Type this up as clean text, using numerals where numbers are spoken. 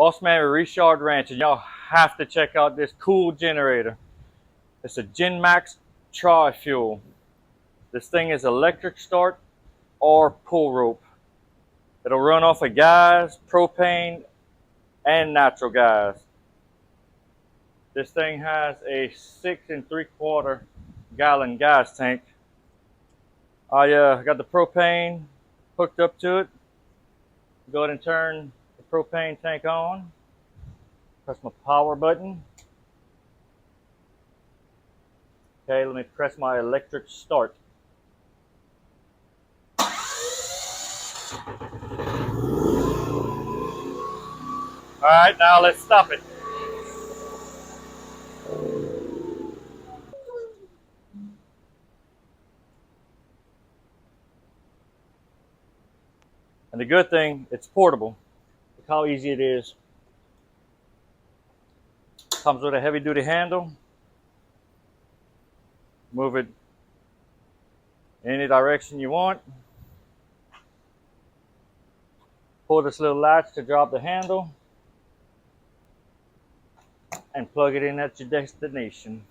Bossman with Richard Ranch, and y'all have to check out this cool generator. It's a GENMAX tri-fuel. This thing is electric start or pull rope. It'll run off of gas, propane, and natural gas. This thing has a 6 3/4 gallon gas tank. I got the propane hooked up to it. Go ahead and turn the propane tank on. Press my power button. Okay, let me press my electric start. All right, now let's stop it. And the good thing, it's portable. Look how easy it is. Comes with a heavy duty handle. Move it any direction you want. Pull this little latch to drop the handle and plug it in at your destination.